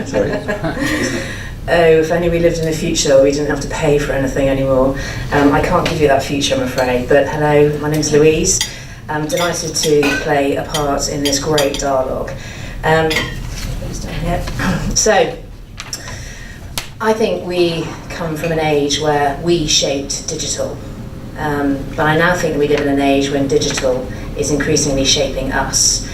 Sorry. Oh, if only we lived in a future where we didn't have to pay for anything anymore. I can't give you that future, I'm afraid. But hello, my name's Louise. I'm delighted to play a part in this great dialogue. So, I think we come from an age where we shaped digital. But I now think we live in an age when digital is increasingly shaping us.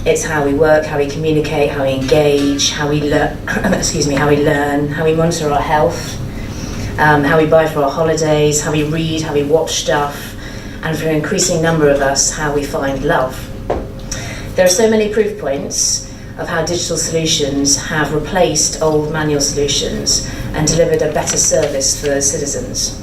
It's how we work, how we communicate, how we engage, how we learn, how we monitor our health, how we buy for our holidays, how we read, how we watch stuff, and for an increasing number of us, how we find love. There are so many proof points of how digital solutions have replaced old manual solutions and delivered a better service for citizens.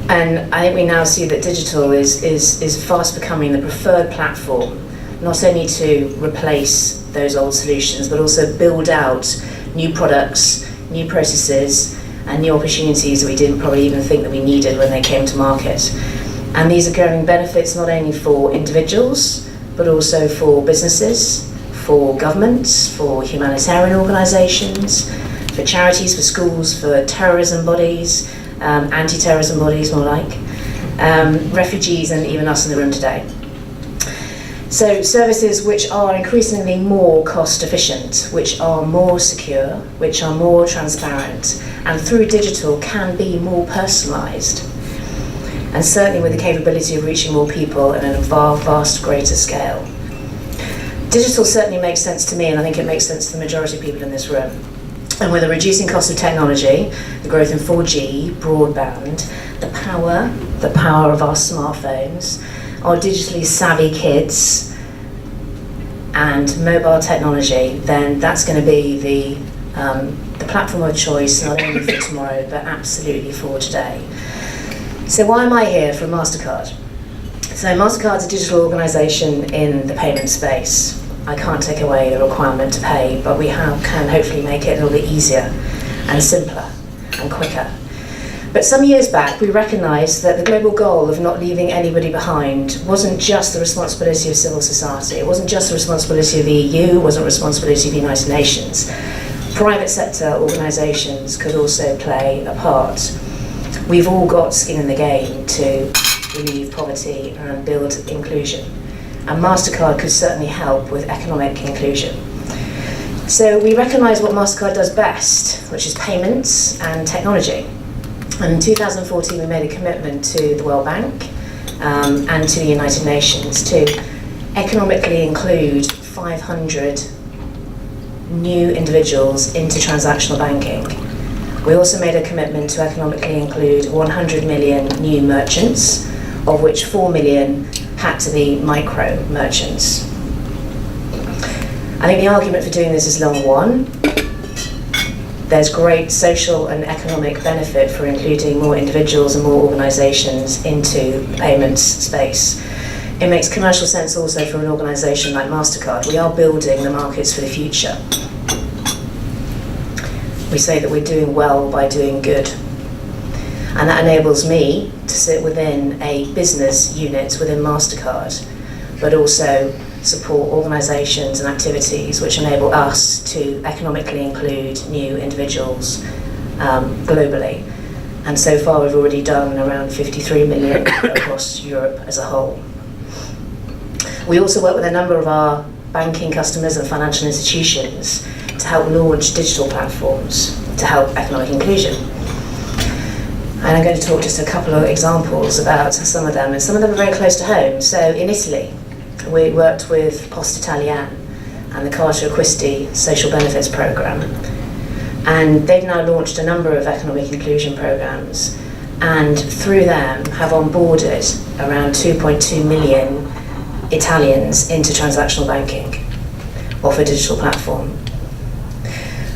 And I think we now see that digital is fast becoming the preferred platform, not only to replace those old solutions, but also build out new products, new processes, and new opportunities that we didn't probably even think that we needed when they came to market. And these are growing benefits not only for individuals, but also for businesses, for governments, for humanitarian organisations, for charities, for schools, for terrorism bodies, anti-terrorism bodies more like, refugees, and even us in the room today. So services which are increasingly more cost efficient, which are more secure, which are more transparent, and through digital can be more personalised. And certainly with the capability of reaching more people at a vast greater scale. Digital certainly makes sense to me, and I think it makes sense to the majority of people in this room. And with the reducing cost of technology, the growth in 4G, broadband, the power of our smartphones, our digitally savvy kids, and mobile technology, then that's going to be the platform of choice not only for tomorrow but absolutely for today. So why am I here from Mastercard? So Mastercard's a digital organisation in the payment space. I can't take away the requirement to pay, but we can hopefully make it a little bit easier and simpler and quicker. But some years back, we recognised that the global goal of not leaving anybody behind wasn't just the responsibility of civil society. It wasn't just the responsibility of the EU, it wasn't the responsibility of the United Nations. Private sector organisations could also play a part. We've all got skin in the game to relieve poverty and build inclusion. And Mastercard could certainly help with economic inclusion. So we recognise what Mastercard does best, which is payments and technology. And in 2014 we made a commitment to the World Bank and to the United Nations to economically include 500 new individuals into transactional banking. We also made a commitment to economically include 100 million new merchants, of which 4 million had to be micro merchants. I think the argument for doing this is long one. There's great social and economic benefit for including more individuals and more organisations into the payments space. It makes commercial sense also for an organisation like Mastercard. We are building the markets for the future. We say that we're doing well by doing good. And that enables me to sit within a business unit within Mastercard, but also support organisations and activities which enable us to economically include new individuals globally. And so far we've already done around 53 million across Europe as a whole. We also work with a number of our banking customers and financial institutions to help launch digital platforms to help economic inclusion. And I'm going to talk just a couple of examples about some of them, and some of them are very close to home. So in Italy, we worked with Poste Italiane and the Carta Acquisti social benefits programme. And they've now launched a number of economic inclusion programmes, and through them have onboarded around 2.2 million Italians into transactional banking off a digital platform.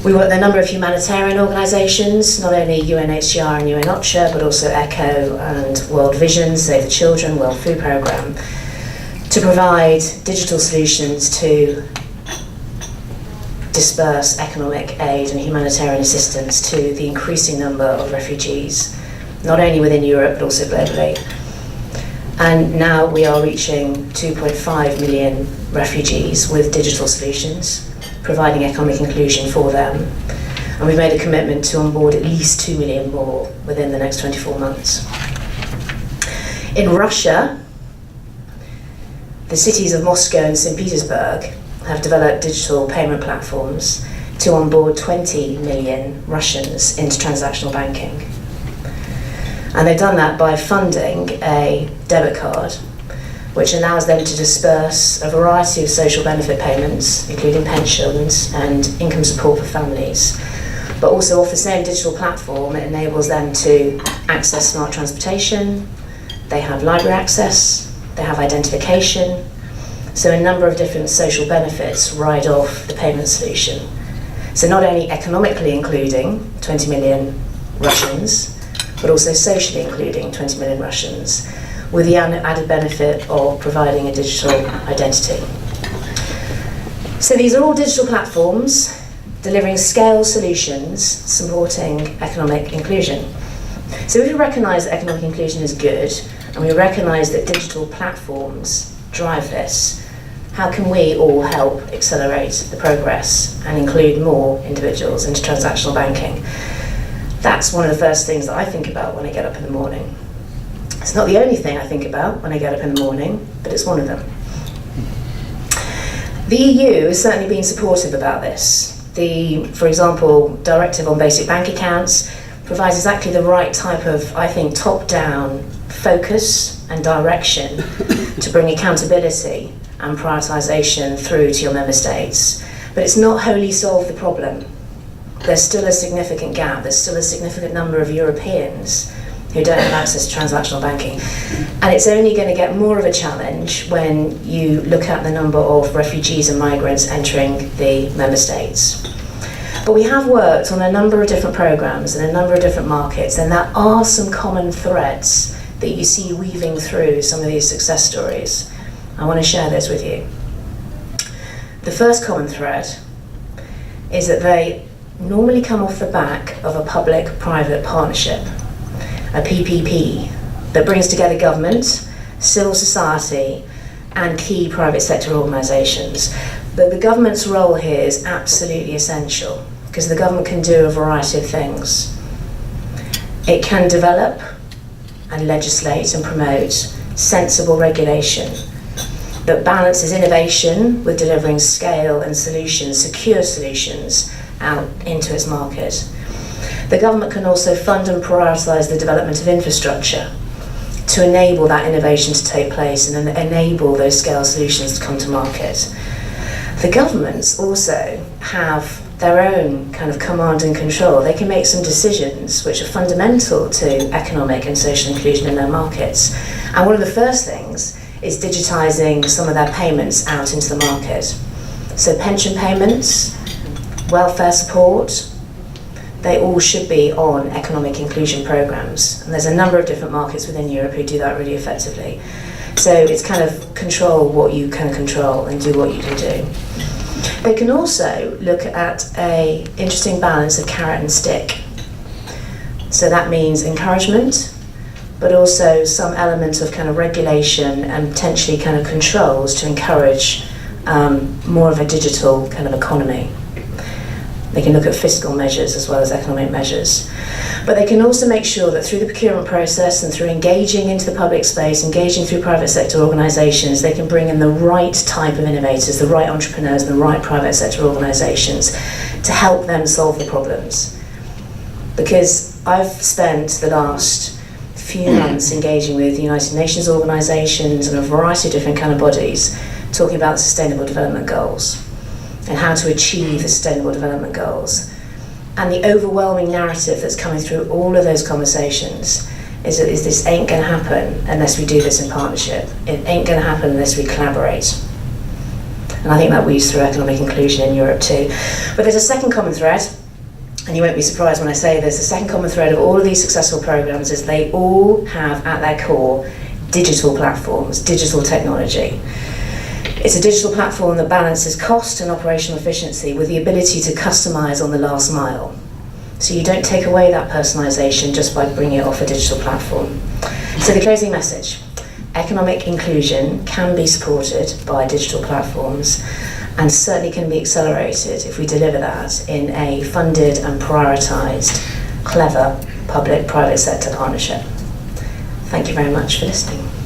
We work with a number of humanitarian organisations, not only UNHCR and UNOCHA, but also ECHO and World Vision, Save the Children, World Food Programme, to provide digital solutions to disperse economic aid and humanitarian assistance to the increasing number of refugees, not only within Europe, but also globally. And now we are reaching 2.5 million refugees with digital solutions. providing economic inclusion for them. And we've made a commitment to onboard at least 2 million more within the next 24 months. In Russia, the cities of Moscow and St. Petersburg have developed digital payment platforms to onboard 20 million Russians into transactional banking. And they've done that by funding a debit card, which allows them to disperse a variety of social benefit payments, including pensions and income support for families. But also off the same digital platform, it enables them to access smart transportation, they have library access, they have identification. So a number of different social benefits ride off the payment solution. So not only economically including 20 million Russians, but also socially including 20 million Russians, with the added benefit of providing a digital identity. So these are all digital platforms delivering scale solutions supporting economic inclusion. So if we recognise that economic inclusion is good, and we recognise that digital platforms drive this, how can we all help accelerate the progress and include more individuals into transactional banking? That's one of the first things that I think about when I get up in the morning. It's not the only thing I think about when I get up in the morning, but it's one of them. The EU has certainly been supportive about this. The, for example, Directive on Basic Bank Accounts provides exactly the right type of, I think, top-down focus and direction to bring accountability and prioritisation through to your member states. But it's not wholly solved the problem. There's still a significant gap. There's still a significant number of Europeans who don't have access to transactional banking. And it's only going to get more of a challenge when you look at the number of refugees and migrants entering the member states. But we have worked on a number of different programs in a number of different markets, and there are some common threads that you see weaving through some of these success stories. I want to share those with you. The first common thread is that they normally come off the back of a public-private partnership, a PPP, that brings together government, civil society, and key private sector organisations. But the government's role here is absolutely essential, because the government can do a variety of things. It can develop and legislate and promote sensible regulation that balances innovation with delivering scale and solutions, secure solutions, out into its market. The government can also fund and prioritise the development of infrastructure to enable that innovation to take place and enable those scale solutions to come to market. The governments also have their own kind of command and control. They can make some decisions which are fundamental to economic and social inclusion in their markets. And one of the first things is digitising some of their payments out into the market. So pension payments, welfare support, they all should be on economic inclusion programmes. And there's a number of different markets within Europe who do that really effectively. So it's kind of control what you can control and do what you can do. They can also look at an interesting balance of carrot and stick. So that means encouragement, but also some element of kind of regulation and potentially kind of controls to encourage more of a digital kind of economy. They can look at fiscal measures as well as economic measures. But they can also make sure that through the procurement process and through engaging into the public space, engaging through private sector organisations, they can bring in the right type of innovators, the right entrepreneurs, the right private sector organisations to help them solve the problems. Because I've spent the last few months engaging with United Nations organisations and a variety of different kind of bodies talking about the Sustainable Development Goals and how to achieve the Sustainable Development Goals. And the overwhelming narrative that's coming through all of those conversations is that this ain't going to happen unless we do this in partnership. It ain't going to happen unless we collaborate. And I think that weaves through economic inclusion in Europe too. But there's a second common thread, and you won't be surprised when I say this, the second common thread of all of these successful programs is they all have at their core digital platforms, digital technology. It's a digital platform that balances cost and operational efficiency with the ability to customise on the last mile. So you don't take away that personalisation just by bringing it off a digital platform. So the closing message, economic inclusion can be supported by digital platforms, and certainly can be accelerated if we deliver that in a funded and prioritised, clever public-private sector partnership. Thank you very much for listening.